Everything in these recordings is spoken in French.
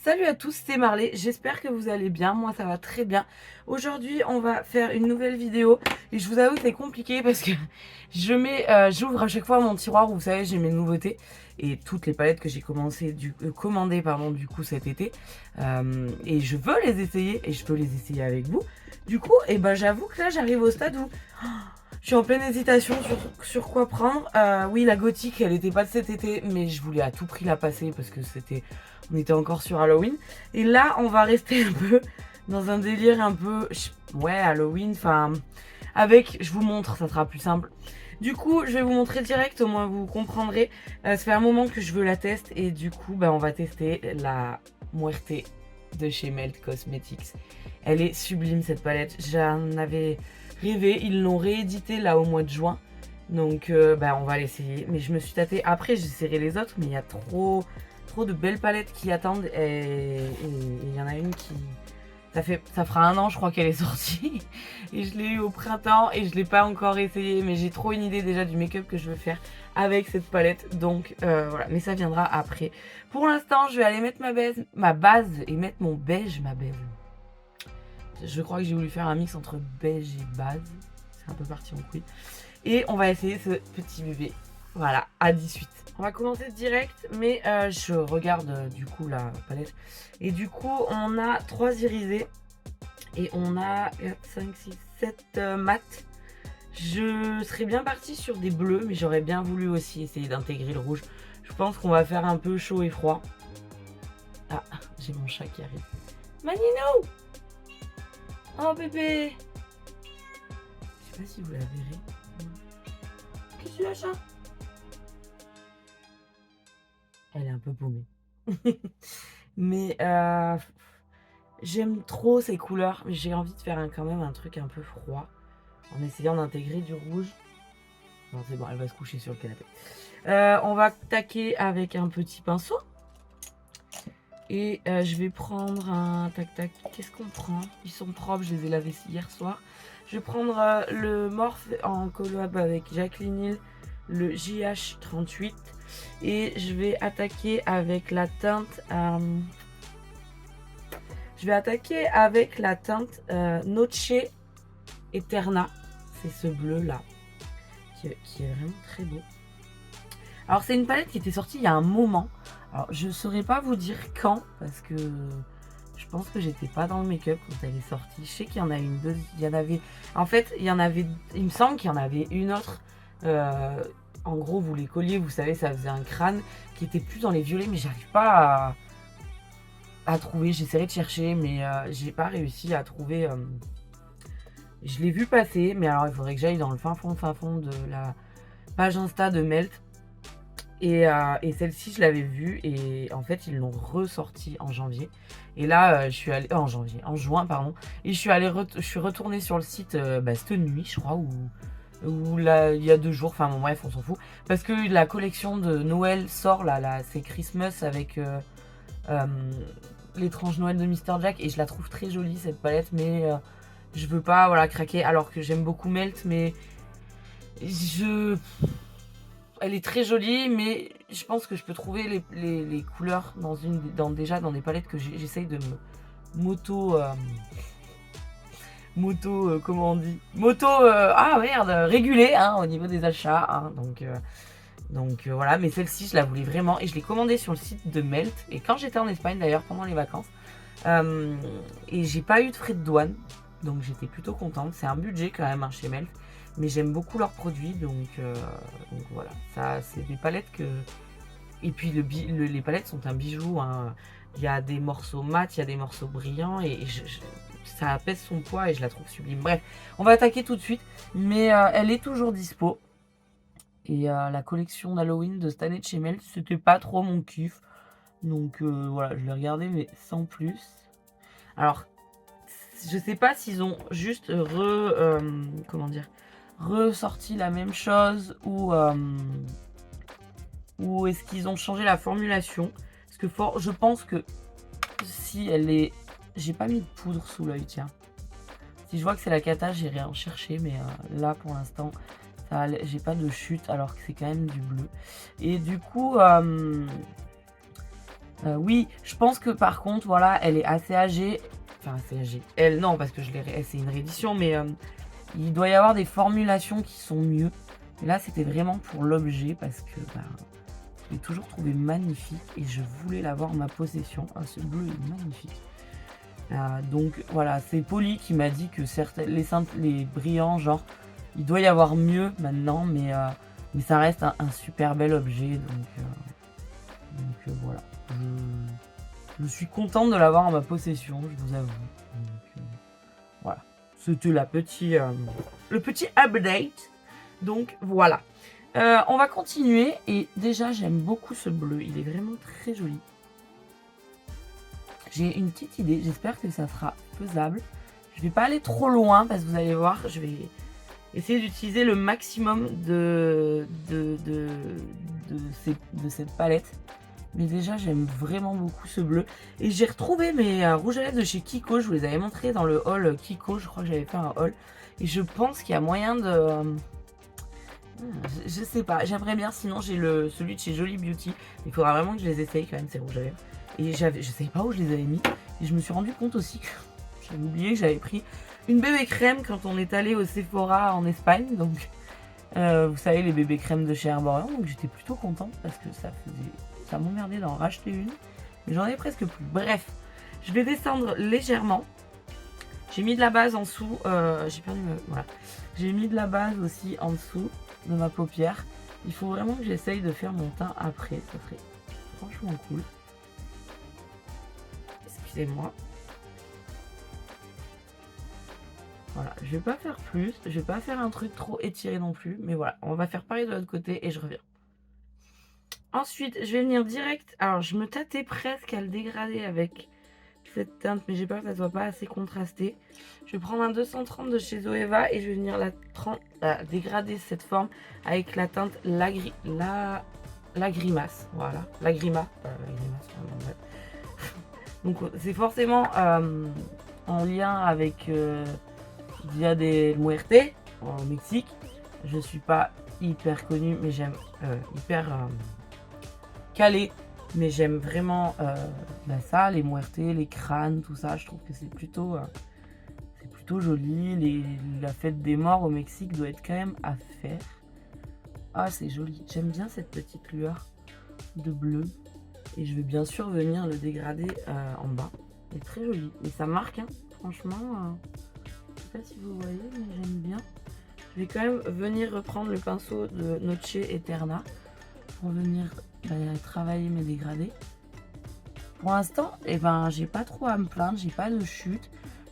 Salut à tous, c'est Marley, j'espère que vous allez bien, moi ça va très bien. Aujourd'hui on va faire une nouvelle vidéo et je vous avoue que c'est compliqué parce que j'ouvre à chaque fois mon tiroir où vous savez j'ai mes nouveautés et toutes les palettes que j'ai commandé du coup cet été et je veux les essayer et je veux les essayer avec vous. Du coup j'avoue que là j'arrive au stade où je suis en pleine hésitation sur quoi prendre. Oui, la gothique, elle était pas de cet été, mais je voulais à tout prix la passer parce que on était encore sur Halloween. Et là, on va rester un peu dans un délire un peu, ouais, Halloween. Enfin, je vous montre, ça sera plus simple. Du coup, je vais vous montrer direct, au moins vous comprendrez. Ça fait un moment que je veux la tester et du coup, on va tester la Muerte de chez Melt Cosmetics. Elle est sublime cette palette. J'en avais rêvé. Ils l'ont réédité là au mois de juin. Donc on va l'essayer. Mais je me suis tâtée. Après, j'essaierai les autres, mais il y a trop de belles palettes qui attendent. Et il y en a une qui. Ça fera un an, je crois qu'elle est sortie. Et je l'ai eu au printemps et je l'ai pas encore essayé. Mais j'ai trop une idée déjà du make-up que je veux faire avec cette palette. Donc voilà. Mais ça viendra après. Pour l'instant, je vais aller mettre ma base et mettre mon beige, ma baise. Je crois que j'ai voulu faire un mix entre beige et base. C'est un peu parti en couille. Et on va essayer ce petit bébé. Voilà, à 18. On va commencer direct, mais je regarde du coup la palette. Et du coup, on a 3 irisés. Et on a 4, 5, 6, 7 mat. Je serais bien partie sur des bleus, mais j'aurais bien voulu aussi essayer d'intégrer le rouge. Je pense qu'on va faire un peu chaud et froid. Ah, j'ai mon chat qui arrive. Manino! Oh bébé! Je sais pas si vous la verrez. Qu'est-ce que tu as, chat? Elle est un peu paumée. Mais j'aime trop ces couleurs. Mais j'ai envie de faire quand même un truc un peu froid. En essayant d'intégrer du rouge. Non, c'est bon, elle va se coucher sur le canapé. On va taquer avec un petit pinceau. Et je vais prendre un tac-tac. Qu'est-ce qu'on prend? Ils sont propres, je les ai lavés hier soir. Je vais prendre le Morphe en collab avec Jacqueline Hill, le JH38. Et je vais attaquer avec la teinte. Noche Eterna. C'est ce bleu là. Qui est vraiment très beau. Alors c'est une palette qui était sortie il y a un moment. Alors je saurais pas vous dire quand parce que je pense que j'étais pas dans le make-up quand elle est sortie. Je sais qu'il y en a une, deux, il y en avait. En fait, il me semble qu'il y en avait une autre. En gros, vous les colliez, vous savez, ça faisait un crâne qui était plus dans les violets, mais j'arrive pas à trouver. J'essaierai de chercher, mais j'ai pas réussi à trouver. Je l'ai vu passer, mais alors il faudrait que j'aille dans le fin fond de la page Insta de Melt. Et celle-ci, je l'avais vue et en fait, ils l'ont ressortie en janvier. Et là, je suis allée en juin, pardon. Et je suis retournée sur le site cette nuit, je crois, ou là, il y a 2 jours. Enfin bon, bref, on s'en fout. Parce que la collection de Noël sort là, c'est Christmas avec euh, l'étrange Noël de Mister Jack et je la trouve très jolie cette palette, mais je veux pas voilà craquer alors que j'aime beaucoup Melt, mais je elle est très jolie, mais je pense que je peux trouver les couleurs déjà dans des palettes que j'essaye de me comment on dit, ah merde, réguler hein, au niveau des achats, hein, donc voilà, mais celle-ci je la voulais vraiment et je l'ai commandée sur le site de Melt et quand j'étais en Espagne d'ailleurs pendant les vacances et j'ai pas eu de frais de douane, donc j'étais plutôt contente. C'est un budget quand même hein, chez Melt, mais j'aime beaucoup leurs produits, donc voilà, ça c'est des palettes que et puis les palettes sont un bijou hein. Il y a des morceaux mat, il y a des morceaux brillants et ça pèse son poids et je la trouve sublime. Bref, on va attaquer tout de suite, mais elle est toujours dispo. Et la collection d'Halloween de cette année de chez Melt, c'était pas trop mon kiff. Donc voilà, je l'ai regardé, mais sans plus. Alors, je sais pas s'ils ont juste ressorti la même chose ou est-ce qu'ils ont changé la formulation. Parce que je pense que si elle est... J'ai pas mis de poudre sous l'œil, tiens. Si je vois que c'est la cata, j'irai en chercher, mais là pour l'instant... J'ai pas de chute alors que c'est quand même du bleu. Et du coup, Oui, je pense que par contre, voilà, elle est assez âgée. Enfin, assez âgée. Elle, non, parce que c'est une réédition, mais il doit y avoir des formulations qui sont mieux. Et là, c'était vraiment pour l'objet, parce que je l'ai toujours trouvé magnifique et je voulais l'avoir en ma possession. Ah, ce bleu est magnifique. Donc voilà, c'est Polly qui m'a dit que les brillants, genre, il doit y avoir mieux maintenant, mais ça reste un super bel objet. Donc voilà. Je suis contente de l'avoir en ma possession, je vous avoue. Donc, voilà. C'était le petit update. Donc voilà. On va continuer. Et déjà, j'aime beaucoup ce bleu. Il est vraiment très joli. J'ai une petite idée. J'espère que ça sera faisable. Je vais pas aller trop loin parce que vous allez voir, je vais essayer d'utiliser le maximum de cette palette. Mais déjà, j'aime vraiment beaucoup ce bleu. Et j'ai retrouvé mes rouges à lèvres de chez Kiko. Je vous les avais montrés dans le haul Kiko. Je crois que j'avais fait un haul. Et je pense qu'il y a moyen de... je sais pas. J'aimerais bien. Sinon, j'ai celui de chez Jolie Beauty. Il faudra vraiment que je les essaye quand même, ces rouges à lèvres. Et je savais pas où je les avais mis. Et je me suis rendu compte aussi que j'avais oublié que j'avais pris une bébé crème quand on est allé au Sephora en Espagne. Donc, vous savez, les bébés crèmes de chez Herborian. Donc, j'étais plutôt contente parce que ça m'emmerdait d'en racheter une. Mais j'en ai presque plus. Bref, je vais descendre légèrement. J'ai mis de la base en dessous. Voilà. J'ai mis de la base aussi en dessous de ma paupière. Il faut vraiment que j'essaye de faire mon teint après. Ça serait franchement cool. Excusez-moi. Voilà, je vais pas faire plus. Je vais pas faire un truc trop étiré non plus. Mais voilà, on va faire pareil de l'autre côté et je reviens. Ensuite, je vais venir direct. Alors, je me tâtais presque à le dégrader avec cette teinte, mais j'ai peur que ça soit pas assez contrasté. Je vais prendre un 230 de chez Zoeva et je vais venir dégrader cette forme avec la teinte la grimace. Voilà, la grimace. Donc, c'est forcément en lien avec Dia de Muerte au Mexique. Je suis pas hyper connue, mais j'aime calé, mais j'aime vraiment ça, les muertes, les crânes, tout ça. Je trouve que c'est plutôt joli. La fête des morts au Mexique doit être quand même à faire. Ah, c'est joli. J'aime bien cette petite lueur de bleu. Et je vais bien sûr venir le dégrader en bas. C'est très joli. Et ça marque, hein. Franchement. Je sais pas si vous voyez, mais j'aime bien. Je vais quand même venir reprendre le pinceau de Noche Eterna pour venir travailler mes dégradés. Pour l'instant, j'ai pas trop à me plaindre, j'ai pas de chute.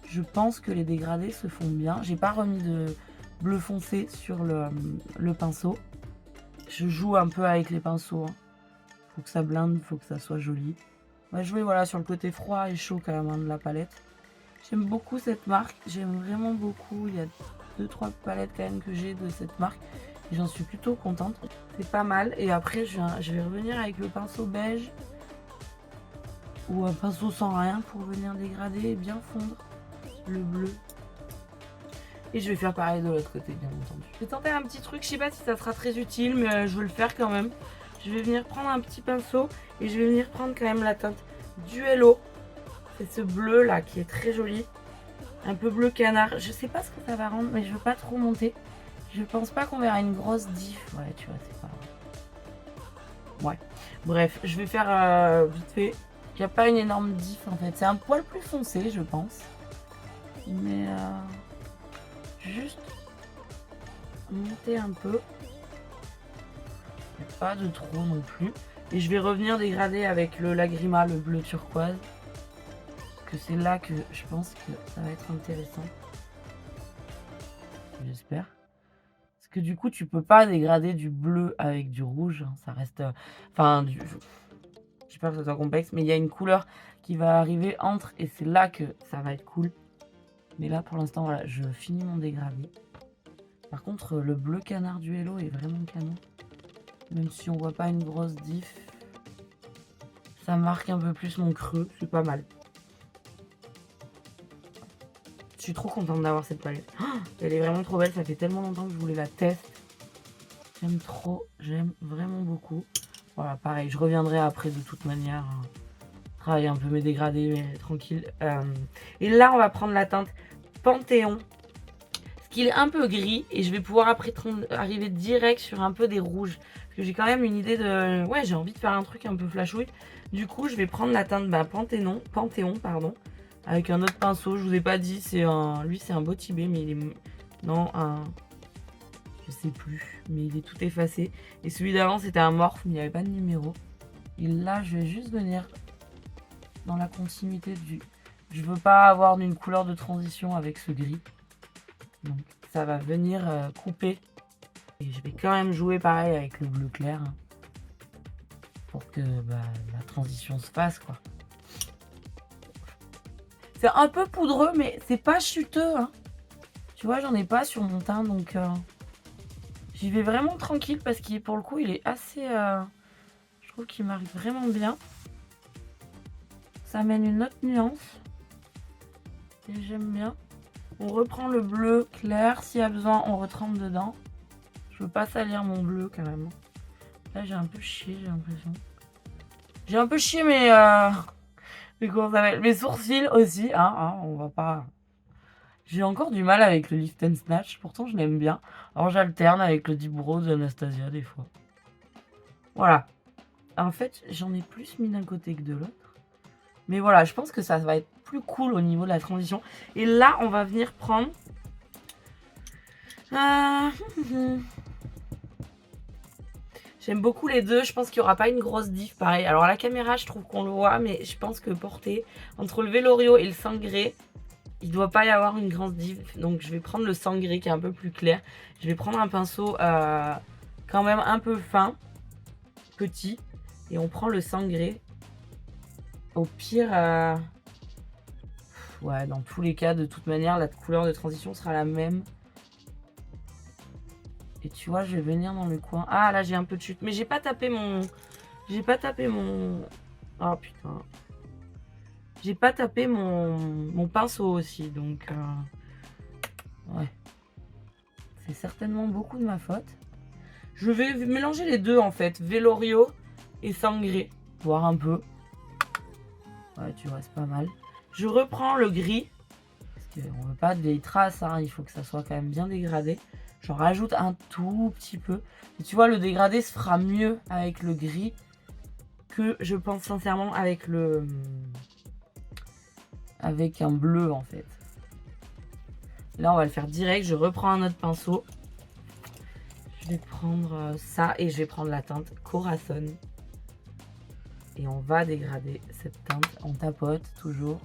Je pense que les dégradés se font bien. J'ai pas remis de bleu foncé sur le pinceau. Je joue un peu avec les pinceaux. Hein. Faut que ça blinde, faut que ça soit joli. On va jouer sur le côté froid et chaud quand même de la palette. J'aime beaucoup cette marque, j'aime vraiment beaucoup. Il y a 2-3 palettes quand même que j'ai de cette marque. Et j'en suis plutôt contente. C'est pas mal. Et après, je vais revenir avec le pinceau beige. Ou un pinceau sans rien pour venir dégrader et bien fondre le bleu. Et je vais faire pareil de l'autre côté, bien entendu. Je vais tenter un petit truc, je sais pas si ça sera très utile, mais je vais le faire quand même. Je vais venir prendre un petit pinceau et je vais venir prendre quand même la teinte Duello. C'est ce bleu là qui est très joli. Un peu bleu canard. Je sais pas ce que ça va rendre, mais je veux pas trop monter. Je pense pas qu'on verra une grosse diff. Ouais, tu vois, c'est pas... Ouais. Bref, je vais faire vite fait. Il n'y a pas une énorme diff en fait. C'est un poil plus foncé, je pense. Mais juste monter un peu. Pas de trop non plus. Et je vais revenir dégrader avec le Lagrima, le bleu turquoise. Parce que c'est là que je pense que ça va être intéressant. J'espère. Parce que du coup, tu peux pas dégrader du bleu avec du rouge. Hein. Ça reste... J'espère que ça soit complexe. Mais il y a une couleur qui va arriver entre. Et c'est là que ça va être cool. Mais là, pour l'instant, voilà, je finis mon dégradé. Par contre, le bleu canard du Hello est vraiment canon. Même si on voit pas une grosse diff. Ça marque un peu plus mon creux. C'est pas mal. Je suis trop contente d'avoir cette palette. Oh, elle est vraiment trop belle. Ça fait tellement longtemps que je voulais la tester. J'aime trop. J'aime vraiment beaucoup. Voilà, pareil. Je reviendrai après de toute manière. travailler un peu mes dégradés, mais tranquille. Et là, on va prendre la teinte Panthéon. Parce qu'il est un peu gris. Et je vais pouvoir après arriver direct sur un peu des rouges. Parce que j'ai quand même une idée de... Ouais, j'ai envie de faire un truc un peu flashouille. Du coup, je vais prendre la teinte Panthéon, pardon. Avec un autre pinceau. Je vous ai pas dit, lui, c'est un beau Tibet, mais il est... Non, je sais plus, mais il est tout effacé. Et celui d'avant, c'était un morphe, mais il n'y avait pas de numéro. Et là, je vais juste venir dans la continuité du... Je veux pas avoir une couleur de transition avec ce gris. Donc, ça va venir couper. Et je vais quand même jouer pareil avec le bleu clair. Hein, pour que la transition se fasse, quoi. C'est un peu poudreux, mais c'est pas chuteux. Hein. Tu vois, j'en ai pas sur mon teint, donc... J'y vais vraiment tranquille parce qu'il pour le coup il est assez... je trouve qu'il marque vraiment bien. Ça amène une autre nuance. Et j'aime bien. On reprend le bleu clair. S'il y a besoin, on retrempe dedans. Je veux pas salir mon bleu quand même. Là j'ai un peu chié, j'ai l'impression. J'ai un peu chié mes... mais comment ça s'appelle, mes sourcils aussi. Hein, on va pas... J'ai encore du mal avec le Lift and Snatch, pourtant je l'aime bien. Alors j'alterne avec le Deep Brow d'Anastasia des fois. Voilà. En fait, j'en ai plus mis d'un côté que de l'autre. Mais voilà, je pense que ça va être plus cool au niveau de la transition. Et là, on va venir prendre... J'aime beaucoup les deux. Je pense qu'il n'y aura pas une grosse diff pareil. Alors à la caméra, je trouve qu'on le voit, mais je pense que porter entre le Velorio et le Sangré... Il ne doit pas y avoir une grande diff. Donc je vais prendre le sangré qui est un peu plus clair. Je vais prendre un pinceau quand même un peu fin. Petit. Et on prend le sangré. Au pire... ouais, dans tous les cas, de toute manière, la couleur de transition sera la même. Et tu vois, je vais venir dans le coin. Ah, là, j'ai un peu de chute. Mais j'ai pas tapé mon... Oh, putain. J'ai pas tapé mon pinceau aussi, donc ouais. C'est certainement beaucoup de ma faute. Je vais mélanger les deux en fait, Velorio et Sangré, voir un peu. Ouais, tu vois, c'est pas mal. Je reprends le gris, parce qu'on veut pas des traces, hein, il faut que ça soit quand même bien dégradé. J'en rajoute un tout petit peu. Et tu vois, le dégradé se fera mieux avec le gris que je pense sincèrement avec le... avec un bleu en fait. Là on va le faire direct. Je reprends un autre pinceau. Je vais prendre ça et je vais prendre la teinte Corazon. Et on va dégrader cette teinte. On tapote toujours.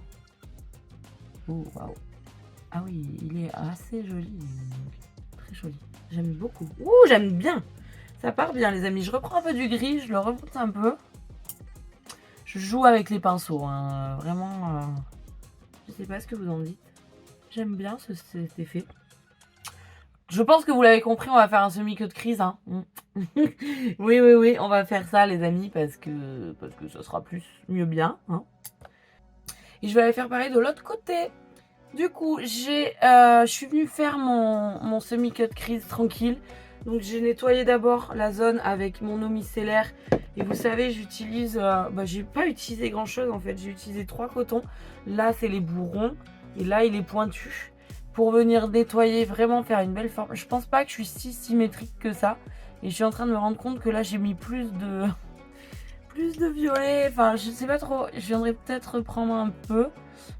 Oh waouh. Ah oui, il est assez joli. Très joli. J'aime beaucoup. Ouh, j'aime bien. Ça part bien les amis. Je reprends un peu du gris. Je le remonte un peu. Je joue avec les pinceaux. Hein. Vraiment... Je sais pas ce que vous en dites. J'aime bien cet effet. Je pense que vous l'avez compris, on va faire un semi-queue de crise. Hein. Oui, on va faire ça les amis parce que ça sera mieux bien. Hein. Et je vais aller faire pareil de l'autre côté. Du coup, je suis venue faire mon semi-queue de crise tranquille. Donc j'ai nettoyé d'abord la zone avec mon eau micellaire. Et vous savez, j'utilise... j'ai pas utilisé grand chose en fait. J'ai utilisé 3 cotons. Là, c'est les bourrons. Et là, il est pointu. Pour venir nettoyer, vraiment faire une belle forme. Je pense pas que je suis si symétrique que ça. Et je suis en train de me rendre compte que là, j'ai mis plus de violet. Enfin, je sais pas trop. Je viendrai peut-être reprendre un peu.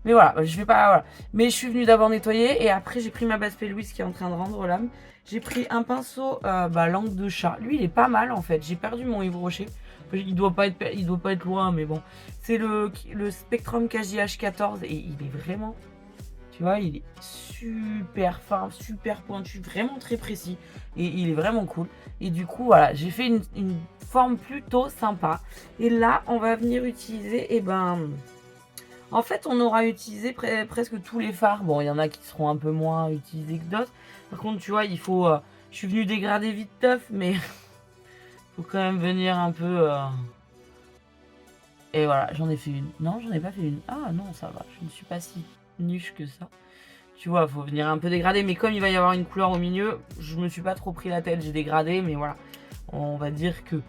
Mais voilà, je vais pas... Voilà. Mais je suis venue d'abord nettoyer. Et après, j'ai pris ma base Louise qui est en train de rendre l'âme. J'ai pris un pinceau langue de chat. Lui, il est pas mal en fait. J'ai perdu mon Yves Rocher. Il doit pas être loin, mais bon. C'est le Spectrum KJH 14 et il est vraiment... Tu vois, il est super fin, super pointu, vraiment très précis. Et il est vraiment cool. Et du coup, voilà, j'ai fait une forme plutôt sympa. Et là, on va venir utiliser, en fait, on aura utilisé presque tous les fards. Bon, il y en a qui seront un peu moins utilisés que d'autres. Par contre, tu vois, il faut... je suis venue dégrader vite teuf, mais... faut quand même venir un peu... Et voilà, j'en ai fait une. Non, j'en ai pas fait une. Ah non, ça va. Je ne suis pas si niche que ça. Tu vois, faut venir un peu dégrader. Mais comme il va y avoir une couleur au milieu, je me suis pas trop pris la tête. J'ai dégradé, mais voilà. On va dire que...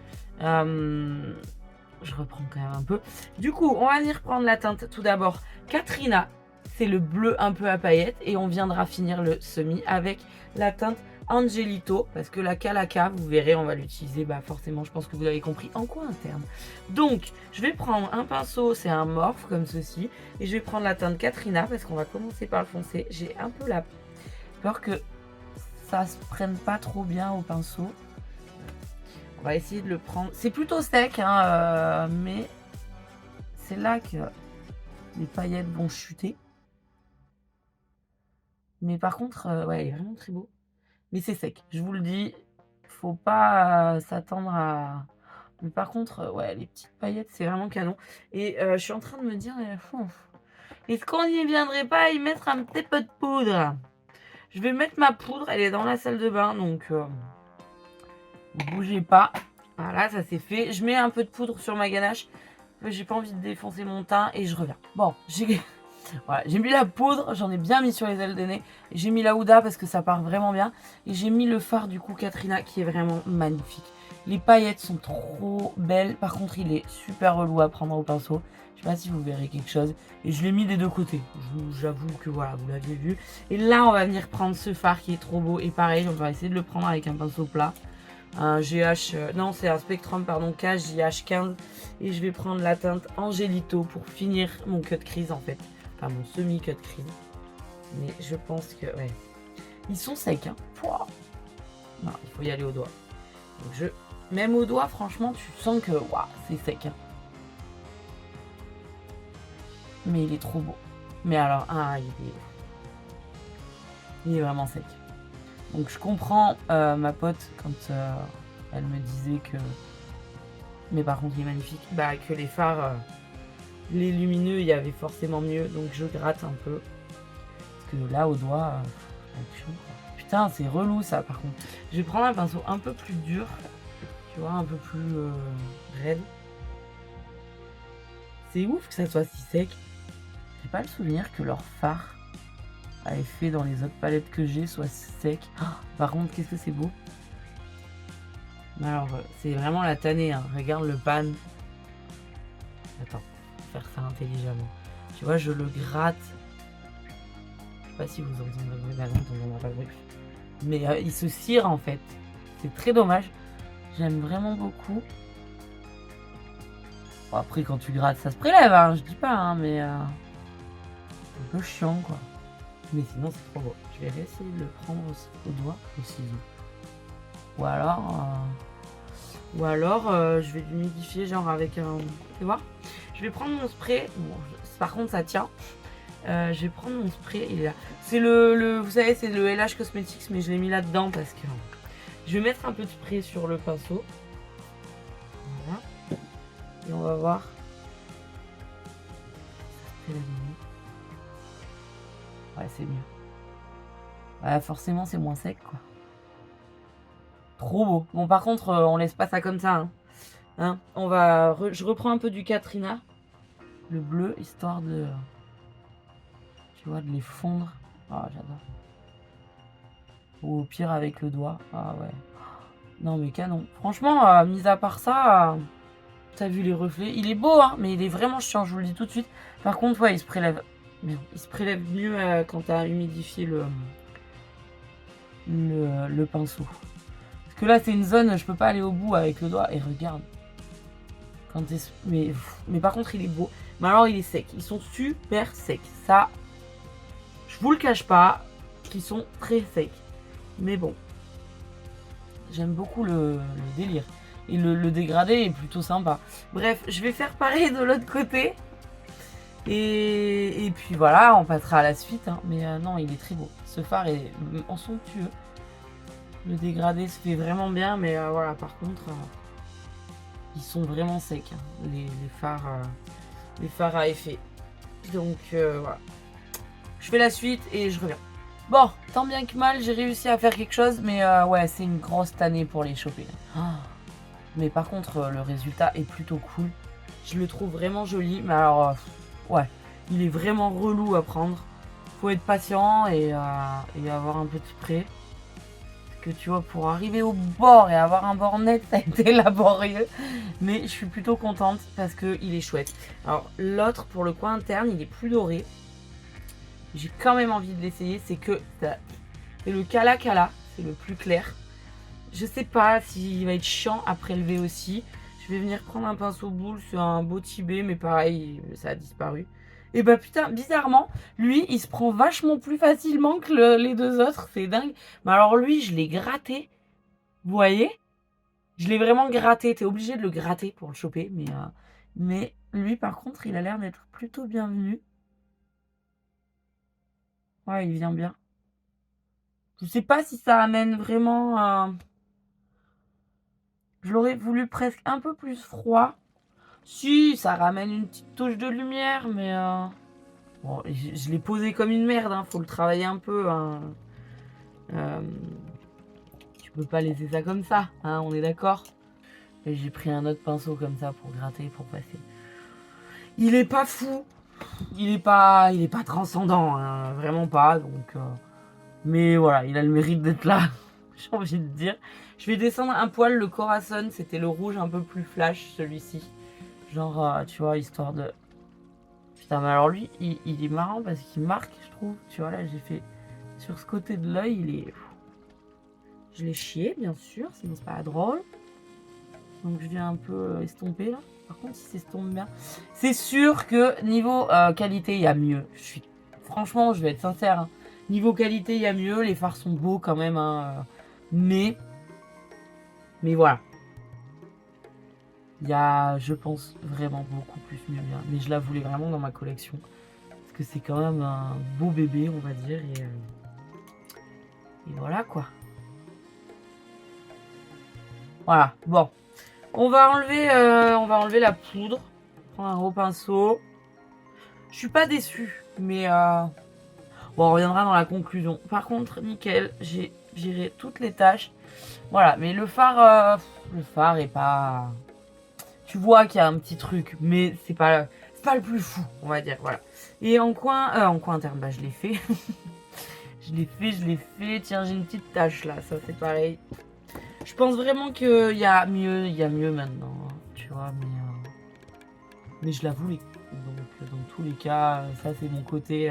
je reprends quand même un peu. Du coup, on va venir prendre la teinte tout d'abord Katrina. C'est le bleu un peu à paillettes. Et on viendra finir le semi avec la teinte Angelito. Parce que la Calaca, vous verrez, on va l'utiliser. Bah forcément, je pense que vous l'avez compris, en coin interne. Donc, je vais prendre un pinceau, c'est un morphe comme ceci. Et je vais prendre la teinte Katrina parce qu'on va commencer par le foncé. J'ai un peu la peur que ça se prenne pas trop bien au pinceau. On va essayer de le prendre. C'est plutôt sec, hein, mais c'est là que les paillettes vont chuter. Mais par contre, ouais, il est vraiment très beau. Mais c'est sec, je vous le dis. Faut pas s'attendre à... Mais par contre, ouais, les petites paillettes, c'est vraiment canon. Et je suis en train de me dire, est-ce qu'on n'y viendrait pas y mettre un petit peu de poudre? Je vais mettre ma poudre, elle est dans la salle de bain, donc ne bougez pas. Voilà, ça c'est fait. Je mets un peu de poudre sur ma ganache. J'ai pas envie de défoncer mon teint et je reviens. Bon, voilà, j'ai mis la poudre, j'en ai bien mis sur les ailes des nez. J'ai mis la Huda parce que ça part vraiment bien. Et j'ai mis le fard du coup Katrina qui est vraiment magnifique. Les paillettes sont trop belles. Par contre, il est super relou à prendre au pinceau. Je sais pas si vous verrez quelque chose. Et je l'ai mis des deux côtés. J'avoue que voilà, vous l'aviez vu. Et là, on va venir prendre ce fard qui est trop beau. Et pareil, on va essayer de le prendre avec un pinceau plat. Un GH, non c'est un Spectrum pardon, KJH15 et je vais prendre la teinte Angelito pour finir mon cut crease en fait, enfin mon semi cut crease, mais je pense que ouais, ils sont secs hein. Pouah. Non, il faut y aller au doigt, donc même au doigt franchement tu sens que waouh, c'est sec hein. Mais il est trop beau, mais alors il est vraiment sec. Donc je comprends ma pote quand elle me disait que... Mais par contre il est magnifique. Bah que les fards, les lumineux, il y avait forcément mieux. Donc je gratte un peu. Parce que là au doigt... putain c'est relou ça par contre. Je vais prendre un pinceau un peu plus dur. Tu vois, un peu plus raide. C'est ouf que ça soit si sec. J'ai pas le souvenir que leur fard à effet dans les autres palettes que j'ai soit sec. Oh, par contre, qu'est-ce que c'est beau. Alors, c'est vraiment la tannée. Hein. Regarde le pan. Attends, faire ça intelligemment. Tu vois, je le gratte. Je sais pas si vous entendez le bruit. On n'entend pas le bruit. Mais il se cire en fait. C'est très dommage. J'aime vraiment beaucoup. Bon, après, quand tu grattes, ça se prélève. Hein, je dis pas, hein, mais c'est un peu chiant quoi. Mais sinon c'est trop beau. Je vais essayer de le prendre aussi au doigt, au ciseau. Ou alors je vais l'humidifier genre avec un... Tu vois. Je vais prendre mon spray. Bon, par contre ça tient. Je vais prendre mon spray. Il est là. C'est vous savez c'est le LH Cosmetics mais je l'ai mis là dedans parce que... Je vais mettre un peu de spray sur le pinceau. Voilà. Et on va voir. Ouais, c'est mieux. Ouais, forcément, c'est moins sec, quoi. Trop beau. Bon, par contre, on laisse pas ça comme ça. Hein, je reprends un peu du Katrina. Le bleu, histoire de... Tu vois, de les fondre. Ah, j'adore. Ou au pire, avec le doigt. Ah, ouais. Non, mais canon. Franchement, mis à part ça... T'as vu les reflets? Il est beau, hein, mais il est vraiment chiant, je vous le dis tout de suite. Par contre, ouais, il se prélève. Bien. Il se prélève mieux quand t'as humidifié le pinceau. Parce que là, c'est une zone, je peux pas aller au bout avec le doigt. Et regarde. Mais par contre, il est beau. Mais alors, il est sec. Ils sont super secs. Ça, je vous le cache pas, qu'ils sont très secs. Mais bon. J'aime beaucoup le délire. Et le dégradé est plutôt sympa. Bref, je vais faire pareil de l'autre côté. Et puis voilà, on passera à la suite. Hein. Mais non, il est très beau. Ce fard est en somptueux. Le dégradé se fait vraiment bien. Mais voilà, par contre, ils sont vraiment secs. Hein, les fards à effet. Donc voilà. Je fais la suite et je reviens. Bon, tant bien que mal, j'ai réussi à faire quelque chose. Mais ouais, c'est une grosse tannée pour les choper. Oh. Mais par contre, le résultat est plutôt cool. Je le trouve vraiment joli. Mais alors, ouais, il est vraiment relou à prendre. Faut être patient et avoir un peu de spray. que tu vois, pour arriver au bord et avoir un bord net, ça a été laborieux. Mais je suis plutôt contente parce qu'il est chouette. Alors l'autre, pour le coin interne, il est plus doré. J'ai quand même envie de l'essayer. C'est le Kala Kala, c'est le plus clair. Je sais pas s'il va être chiant à prélever aussi. Je vais venir prendre un pinceau boule sur un beau Tibet, mais pareil, ça a disparu. Et bah putain, bizarrement, lui, il se prend vachement plus facilement que les deux autres. C'est dingue. Mais alors lui, je l'ai gratté. Vous voyez? Je l'ai vraiment gratté. T'es obligé de le gratter pour le choper. Mais lui, par contre, il a l'air d'être plutôt bienvenu. Ouais, il vient bien. Je sais pas si ça amène vraiment... Je l'aurais voulu presque un peu plus froid. Si, ça ramène une petite touche de lumière, mais... Bon, je l'ai posé comme une merde, hein. Faut le travailler un peu. Hein. Tu peux pas laisser ça comme ça, hein, on est d'accord. Et j'ai pris un autre pinceau comme ça pour gratter, pour passer. Il est pas fou. Il est pas transcendant, hein, vraiment pas. Donc, mais voilà, il a le mérite d'être là. J'ai envie de dire. Je vais descendre un poil le Corazon. C'était le rouge un peu plus flash, celui-ci. Genre, tu vois, histoire de... Putain, mais alors lui, il est marrant parce qu'il marque, je trouve. Tu vois, là, j'ai fait... Sur ce côté de l'œil, il est... Je l'ai chié, bien sûr, sinon c'est pas drôle. Donc je viens un peu estomper, là. Par contre, il s'estompe bien. C'est sûr que niveau qualité, il y a mieux. Franchement, je vais être sincère. Hein. Niveau qualité, il y a mieux. Les fards sont beaux quand même. Hein. Mais voilà. Il y a, je pense, vraiment beaucoup plus mieux bien. Mais je la voulais vraiment dans ma collection. Parce que c'est quand même un beau bébé, on va dire. Et voilà, quoi. Voilà, bon. On va enlever la poudre. Prendre un gros pinceau. Je suis pas déçue. Mais bon, on reviendra dans la conclusion. Par contre, nickel. J'ai viré toutes les taches. Voilà, mais le phare est pas... Tu vois qu'il y a un petit truc, mais c'est pas le plus fou, on va dire, voilà. Et en coin interne, bah je l'ai fait. je l'ai fait. Tiens, j'ai une petite tache là, ça c'est pareil. Je pense vraiment qu'il y a mieux maintenant, hein, tu vois, mais je la voulais. Donc dans tous les cas, ça c'est mon côté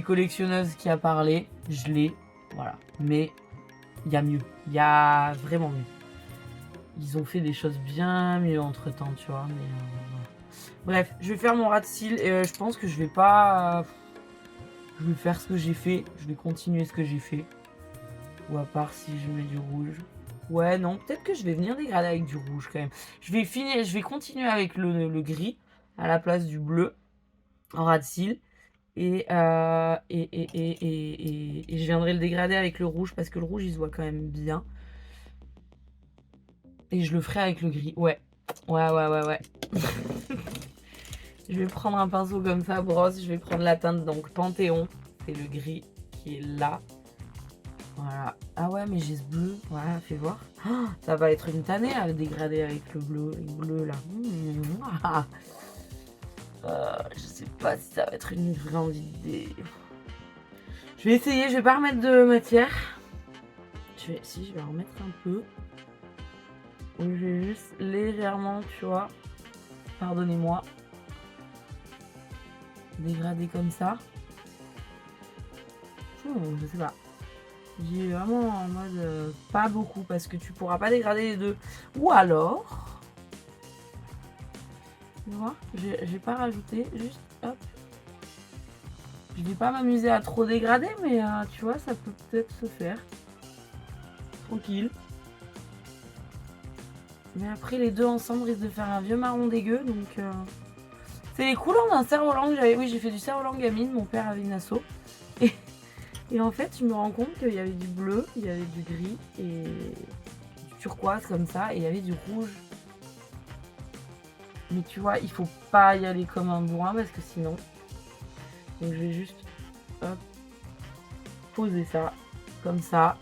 collectionneuse qui a parlé. Je l'ai, voilà. Mais il y a mieux, il y a vraiment mieux. Ils ont fait des choses bien mieux entre temps, tu vois. Mais bref, je vais faire mon ras de cils et je pense que je vais pas. Je vais faire ce que j'ai fait. Je vais continuer ce que j'ai fait. Ou à part si je mets du rouge. Ouais, non, peut-être que je vais venir dégrader avec du rouge quand même. Je vais continuer avec le gris à la place du bleu en ras de cils. Et je viendrai le dégrader avec le rouge parce que le rouge il se voit quand même bien. Et je le ferai avec le gris. Ouais. Ouais. Je vais prendre un pinceau comme ça, brosse. Je vais prendre la teinte, donc Panthéon. C'est le gris qui est là. Voilà. Ah ouais, mais j'ai ce bleu. Voilà, fais voir. Oh, ça va être une tannée à dégrader avec le bleu là. Je sais pas si ça va être une grande idée. Je vais essayer. Je vais pas remettre de matière. Si, je vais en remettre un peu. Je vais juste légèrement, tu vois, pardonnez-moi, dégrader comme ça. Je sais pas. J'ai vraiment en mode pas beaucoup parce que tu pourras pas dégrader les deux. Ou alors, tu vois, j'ai pas rajouté, juste hop. Je vais pas m'amuser à trop dégrader, mais tu vois, ça peut peut-être se faire. Tranquille. Mais après, les deux ensemble risquent de faire un vieux marron dégueu, donc... C'est les couleurs d'un cerf-volant que j'avais... Oui, j'ai fait du cerf-volant gamine, mon père avait une asso. Et en fait, je me rends compte qu'il y avait du bleu, il y avait du gris et du turquoise comme ça, et il y avait du rouge. Mais tu vois, il faut pas y aller comme un bourrin parce que sinon... Donc je vais juste, hop, poser ça, comme ça.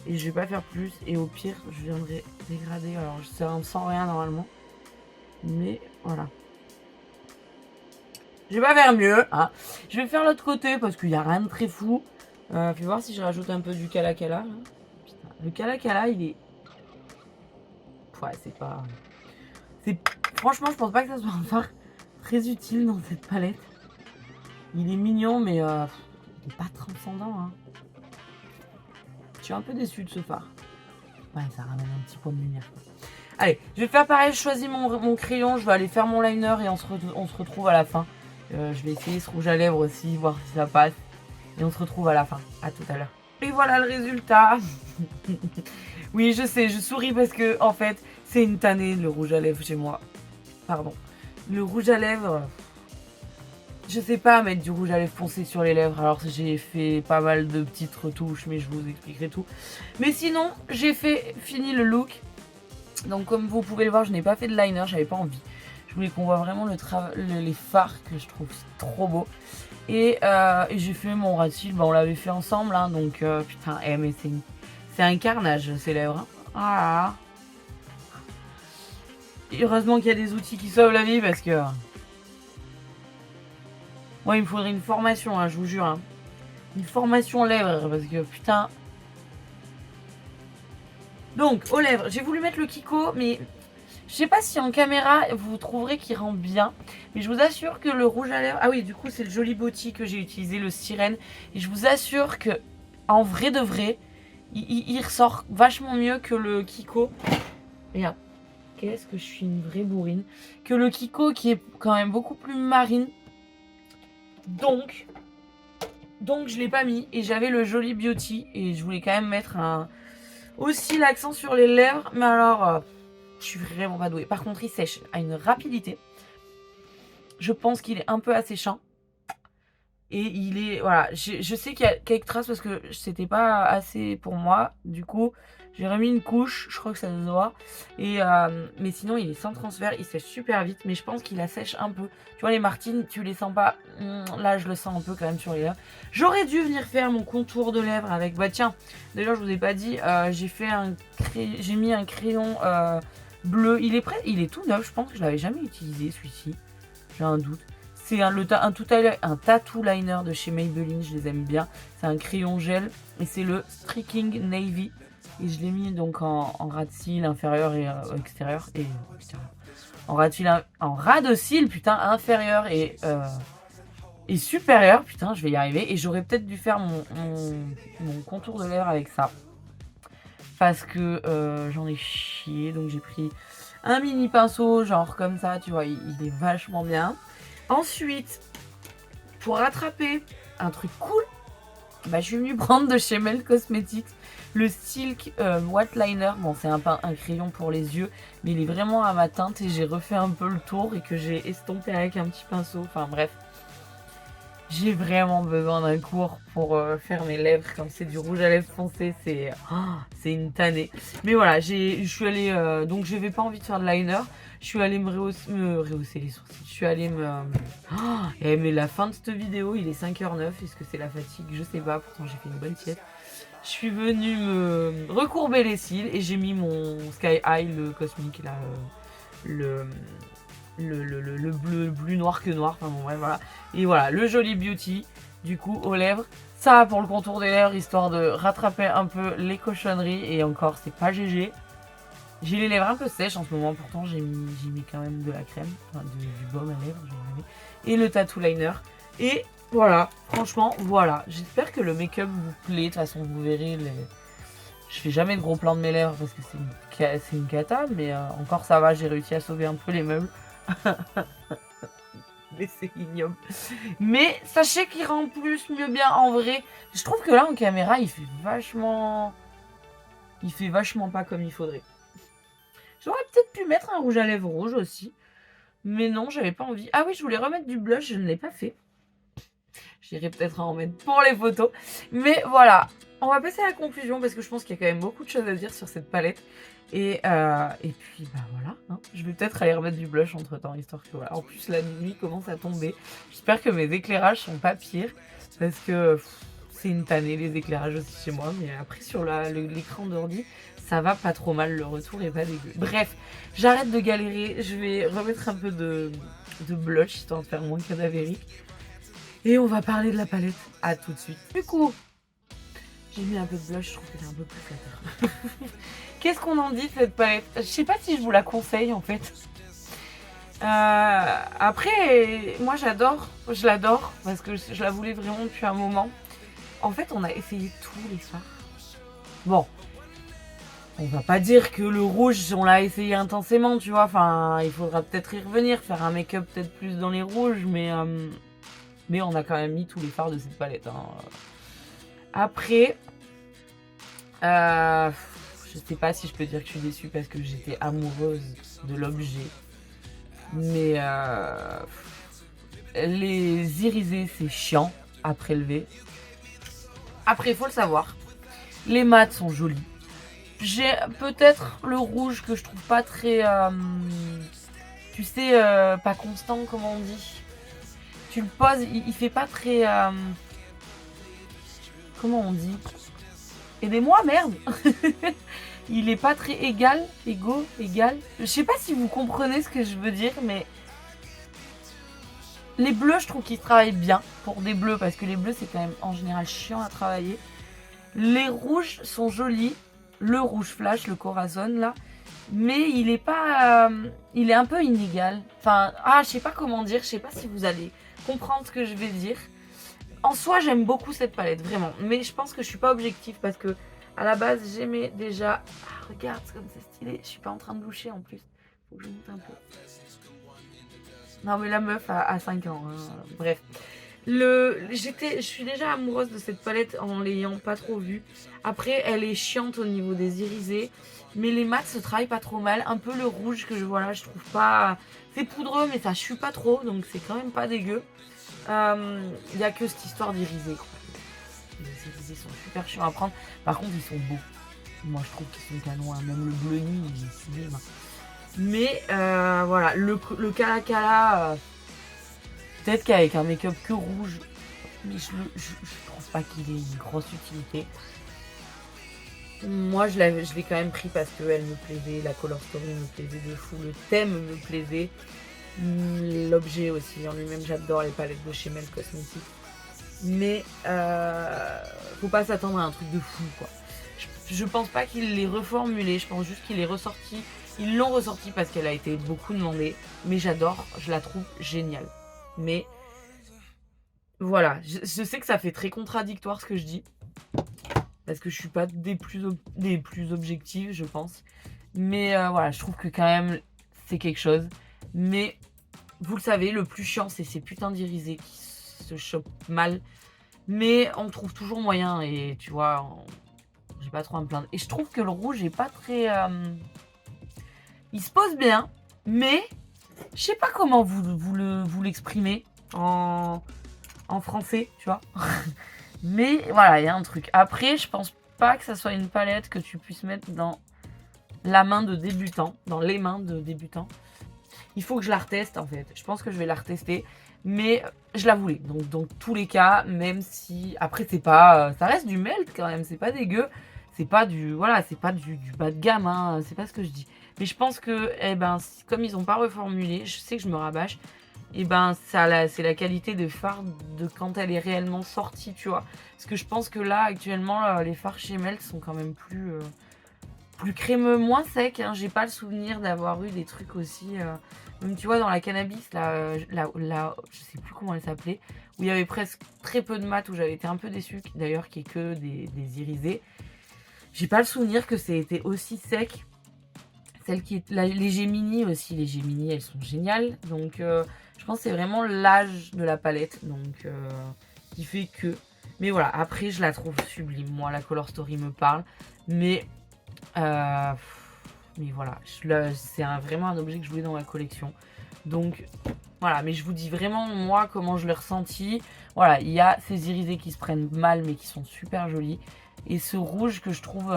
Et je vais pas faire plus, et au pire, je viendrai dégrader. Alors, ça ne sent rien normalement. Mais voilà. Je vais pas faire mieux. Hein. Je vais faire l'autre côté parce qu'il n'y a rien de très fou. Fais voir si je rajoute un peu du Cala. Putain, le Cala, il est... Ouais, c'est pas... Franchement, je pense pas que ça soit un fard très utile dans cette palette. Il est mignon, mais il est pas transcendant. Hein. Je suis un peu déçue de ce fard. Ouais, ça ramène un petit point de lumière. Allez, je vais faire pareil, je choisis mon crayon, je vais aller faire mon liner et on se retrouve à la fin. Je vais essayer ce rouge à lèvres aussi, voir si ça passe. Et on se retrouve à la fin. À tout à l'heure. Et voilà le résultat. Oui, je sais, je souris parce que, en fait, c'est une tannée le rouge à lèvres chez moi. Pardon. Le rouge à lèvres... Je sais pas mettre du rouge à lèvres foncé sur les lèvres, alors j'ai fait pas mal de petites retouches, mais je vous expliquerai tout. Mais sinon, j'ai fini le look. Donc comme vous pouvez le voir, je n'ai pas fait de liner, j'avais pas envie. Je voulais qu'on voit vraiment les fards que je trouve trop beaux. Et j'ai fait mon ras de cils, on l'avait fait ensemble, hein, donc putain, mais c'est un carnage ces lèvres. Hein. Ah. Et heureusement qu'il y a des outils qui sauvent la vie parce que... Moi, il me faudrait une formation, hein, je vous jure. Hein. Une formation lèvres, parce que putain. Donc, aux lèvres, j'ai voulu mettre le Kiko, mais je sais pas si en caméra vous trouverez qu'il rend bien. Mais je vous assure que le rouge à lèvres. Ah oui, du coup, c'est le Jolly Body que j'ai utilisé, le sirène. Et je vous assure que, en vrai de vrai, il ressort vachement mieux que le Kiko. Regarde, qu'est-ce que je suis une vraie bourrine. Que le Kiko qui est quand même beaucoup plus marine. Donc je l'ai pas mis et j'avais le Jolly Beauty et je voulais quand même mettre aussi l'accent sur les lèvres, mais alors je suis vraiment pas douée. Par contre, il sèche à une rapidité. Je pense qu'il est un peu asséchant et il est voilà. Je sais qu'il y a quelques traces parce que c'était pas assez pour moi. Du coup, j'ai remis une couche. Je crois que ça se voit. Et mais sinon, il est sans transfert. Il sèche super vite, mais je pense qu'il assèche un peu. Tu vois, les Martines, tu les sens pas. Là, je le sens un peu quand même sur les lèvres. J'aurais dû venir faire mon contour de lèvres avec... Bah tiens, d'ailleurs, je vous ai pas dit, j'ai mis un crayon bleu. Il est prêt, il est tout neuf. Je pense que je l'avais jamais utilisé, celui-ci. J'ai un doute. C'est un tattoo liner de chez Maybelline, je les aime bien. C'est un crayon gel et c'est le Streaking Navy. Et je l'ai mis donc en ras de cils inférieur et extérieur. Et en ras de cils, putain, inférieur et supérieur. Putain, je vais y arriver. Et j'aurais peut-être dû faire mon contour de lèvres avec ça. Parce que j'en ai chié. Donc j'ai pris un mini pinceau, genre comme ça, tu vois, il est vachement bien. Ensuite, pour rattraper un truc cool, bah, je suis venue prendre de chez Mel Cosmetics le Silk Watt Liner. Bon, c'est un crayon pour les yeux, mais il est vraiment à ma teinte et j'ai refait un peu le tour et que j'ai estompé avec un petit pinceau. Enfin bref, j'ai vraiment besoin d'un cours pour faire mes lèvres. Comme c'est du rouge à lèvres foncé, c'est une tannée. Mais voilà, je suis allée... donc je n'avais pas envie de faire de liner. Je suis allée me rehausser les sourcils. Je suis allée mais la fin de cette vidéo, il est 5h09. Est-ce que c'est la fatigue? Je sais pas, pourtant j'ai fait une bonne sieste. Je suis venue me recourber les cils et j'ai mis mon Sky High, le cosmique, là, le bleu noir que noir. Enfin bon, bref, voilà. Et voilà, le Jolly Beauty, du coup, aux lèvres. Ça pour le contour des lèvres, histoire de rattraper un peu les cochonneries. Et encore, c'est pas GG. J'ai les lèvres un peu sèches en ce moment, pourtant j'ai mis quand même de la crème, enfin du baume à lèvres, et le tattoo liner. Et voilà, franchement, voilà. J'espère que le make-up vous plaît. De toute façon, vous verrez, je fais jamais de gros plans de mes lèvres parce que c'est une cata, mais encore ça va, j'ai réussi à sauver un peu les meubles. Mais c'est ignoble. Mais sachez qu'il rend plus mieux bien en vrai. Je trouve que là, en caméra, il fait vachement pas comme il faudrait. J'aurais peut-être pu mettre un rouge à lèvres rouge aussi. Mais non, j'avais pas envie. Ah oui, je voulais remettre du blush, je ne l'ai pas fait. J'irai peut-être en mettre pour les photos. Mais voilà, on va passer à la conclusion parce que je pense qu'il y a quand même beaucoup de choses à dire sur cette palette. Et puis bah voilà, hein. Je vais peut-être aller remettre du blush entre temps, histoire que voilà. En plus la nuit commence à tomber. J'espère que mes éclairages sont pas pires. Parce que c'est une tannée les éclairages aussi chez moi. Mais après sur l'écran d'ordi, ça va pas trop mal, le retour est pas dégueu. Bref, j'arrête de galérer, je vais remettre un peu de blush histoire de faire moins cadavérique. Et on va parler de la palette. À tout de suite. Du coup, J'ai mis un peu de blush, je trouve que c'est un peu plus flatteur. Qu'est-ce qu'on en dit de cette palette? Je sais pas si je vous la conseille en fait. Après, moi j'adore, je l'adore parce que je la voulais vraiment depuis un moment. En fait, on a essayé tous les fards. Bon, on va pas dire que le rouge, on l'a essayé intensément, tu vois. Enfin, il faudra peut-être y revenir, faire un make-up peut-être plus dans les rouges, mais on a quand même mis tous les fards de cette palette. Hein. Après, je sais pas si je peux dire que je suis déçue parce que j'étais amoureuse de l'objet. Mais les irisés, c'est chiant à prélever. Après, il faut le savoir. Les mats sont jolis. J'ai peut-être le rouge que je trouve pas très... tu sais, pas constant, comment on dit. Tu le poses, il fait pas très... comment on dit? Aidez-moi, merde. Il est pas très égal, égal. Je sais pas si vous comprenez ce que je veux dire, mais... Les bleus, je trouve qu'ils travaillent bien pour des bleus, parce que les bleus, c'est quand même en général chiant à travailler. Les rouges sont jolis. Le rouge flash, le Corazon, là. Mais il est pas... il est un peu inégal. Enfin, je sais pas comment dire. Je sais pas si vous allez comprendre ce que je vais dire. En soi, j'aime beaucoup cette palette, vraiment. Mais je pense que je suis pas objective parce que à la base, j'aimais déjà... Ah, regarde comme c'est stylé. Je suis pas en train de loucher en plus. Faut que je monte un peu. Non, mais la meuf a 5 ans. Hein. Bref. Je suis déjà amoureuse de cette palette en l'ayant pas trop vue. Après, elle est chiante au niveau des irisés. Mais les mats se travaillent pas trop mal. Un peu le rouge que je vois là, je trouve pas... C'est poudreux, mais ça chue pas trop. Donc c'est quand même pas dégueu. Il y a que cette histoire d'irisés. Les irisés sont super chiants à prendre. Par contre, ils sont beaux. Moi, je trouve qu'ils sont canons. Hein. Même le bleu nuit, il est sublime. Mais voilà, le Cala Cala, peut-être qu'avec un make-up que rouge, mais je trouve pas qu'il ait une grosse utilité. Moi, je l'ai quand même pris parce qu'elle me plaisait, la color story me plaisait de fou, le thème me plaisait, l'objet aussi en lui-même, j'adore les palettes de chez Mel Cosmetics. Mais faut pas s'attendre à un truc de fou, quoi. Je pense pas qu'il l'ait reformulé, je pense juste qu'il est ressorti. Ils l'ont ressorti parce qu'elle a été beaucoup demandée. Mais j'adore, je la trouve géniale. Mais voilà, je sais que ça fait très contradictoire ce que je dis. Parce que je suis pas des plus objectives, je pense. Mais voilà, je trouve que quand même, c'est quelque chose. Mais vous le savez, le plus chiant, c'est ces putains d'irisés qui se chopent mal. Mais on trouve toujours moyen. Et tu vois, j'ai pas trop à me plaindre. Et je trouve que le rouge est pas très... il se pose bien, mais je sais pas comment vous l'exprimez en français, tu vois. Mais voilà, il y a un truc. Après, je pense pas que ça soit une palette que tu puisses mettre dans la main de débutant, dans les mains de débutant. Il faut que je la reteste en fait. Je pense que je vais la retester, mais je la voulais. Donc dans tous les cas, même si après c'est pas, ça reste du melt quand même, c'est pas dégueu. C'est pas du, voilà, c'est pas du bas de gamme, hein, c'est pas ce que je dis. Mais je pense que, comme ils ont pas reformulé, je sais que je me rabâche, c'est la qualité de fard de quand elle est réellement sortie, tu vois. Parce que je pense que là, actuellement, les fards chez Melt sont quand même plus crémeux, moins secs. Hein. J'ai pas le souvenir d'avoir eu des trucs aussi... même tu vois, dans la cannabis, je sais plus comment elle s'appelait, où il y avait presque très peu de mat, où j'avais été un peu déçue, d'ailleurs, qui est que des irisés. J'ai pas le souvenir que c'était aussi sec. Celle qui est les Gemini aussi, les Gemini elles sont géniales. Donc je pense que c'est vraiment l'âge de la palette, donc qui fait que. Mais voilà, après je la trouve sublime. Moi la Color Story me parle, mais voilà, c'est vraiment un objet que je voulais dans ma collection. Donc voilà, mais je vous dis vraiment moi comment je l'ai ressenti. Voilà, il y a ces irisés qui se prennent mal mais qui sont super jolis. Et ce rouge que je trouve...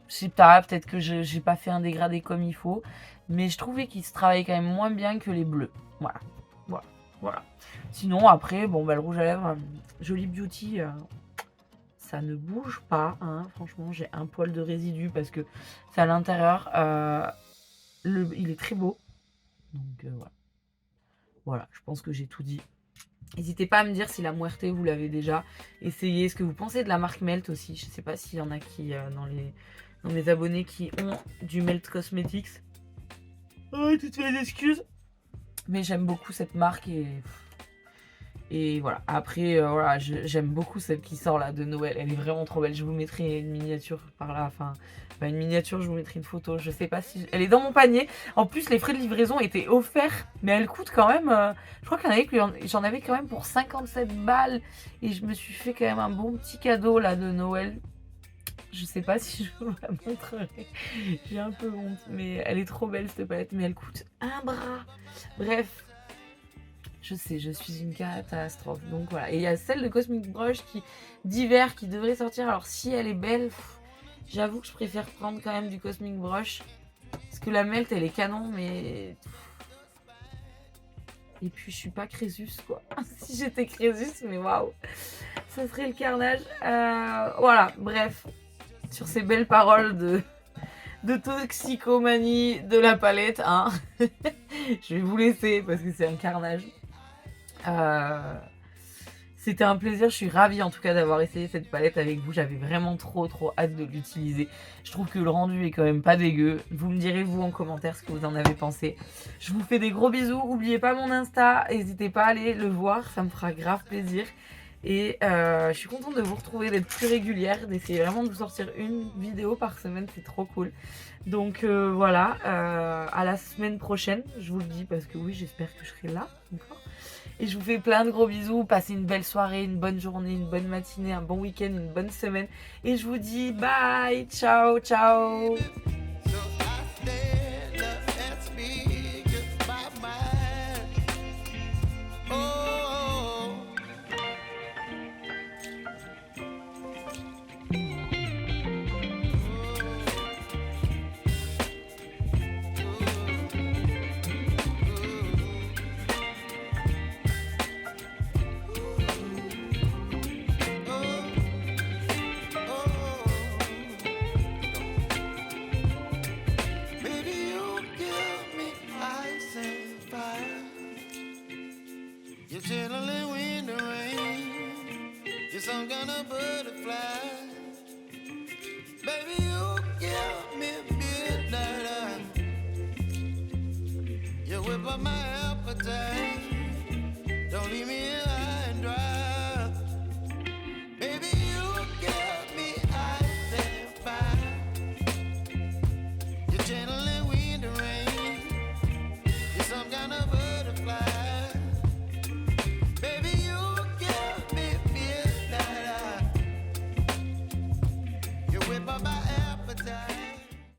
je sais pas, peut-être que j'ai pas fait un dégradé comme il faut. Mais je trouvais qu'il se travaillait quand même moins bien que les bleus. Voilà. Sinon, après, bon, le rouge à lèvres, Joli Beauty, ça ne bouge pas. Hein. Franchement, j'ai un poil de résidu parce que c'est à l'intérieur. Il est très beau. Donc, voilà. Voilà, je pense que j'ai tout dit. N'hésitez pas à me dire si la Muerte vous l'avez déjà essayé. Ce que vous pensez de la marque Melt aussi. Je sais pas s'il y en a qui dans mes abonnés qui ont du Melt Cosmetics. Oh, toutes mes excuses. Mais j'aime beaucoup cette marque et voilà. Après, voilà, j'aime beaucoup celle qui sort là de Noël. Elle est vraiment trop belle. Je vous mettrai une miniature par là. Enfin, pas une miniature, je vous mettrai une photo. Je sais pas si... Elle est dans mon panier. En plus, les frais de livraison étaient offerts. Mais elle coûte quand même... je crois j'en avais quand même pour 57 balles. Et je me suis fait quand même un bon petit cadeau là de Noël. Je sais pas si je vous la montrerai. J'ai un peu honte. Mais elle est trop belle cette palette. Mais elle coûte un bras. Bref. Je sais, je suis une catastrophe. Donc voilà. Et il y a celle de Cosmic Brush d'hiver qui devrait sortir. Alors si elle est belle, j'avoue que je préfère prendre quand même du Cosmic Brush. Parce que la Melt, elle est canon, mais... Et puis je suis pas Crésus, quoi. Si j'étais Crésus, mais waouh, ça serait le carnage. Voilà, bref. Sur ces belles paroles de toxicomanie de la palette, hein. Je vais vous laisser parce que c'est un carnage. C'était un plaisir, je suis ravie en tout cas d'avoir essayé cette palette avec vous. J'avais vraiment trop hâte de l'utiliser. Je trouve que le rendu est quand même pas dégueu. Vous me direz vous en commentaire ce que vous en avez pensé. Je vous fais des gros bisous. N'oubliez pas mon Insta, n'hésitez pas à aller le voir, ça me fera grave plaisir. Et je suis contente de vous retrouver, d'être plus régulière, d'essayer vraiment de vous sortir une vidéo par semaine, c'est trop cool. Donc voilà, à la semaine prochaine, je vous le dis parce que oui, j'espère que je serai là encore. Et je vous fais plein de gros bisous, passez une belle soirée, une bonne journée, une bonne matinée, un bon week-end, une bonne semaine. Et je vous dis bye, ciao, ciao. You're chilling when the rain. You're some kind of butterfly. Baby, you give me midnight. You whip up my appetite. Don't leave me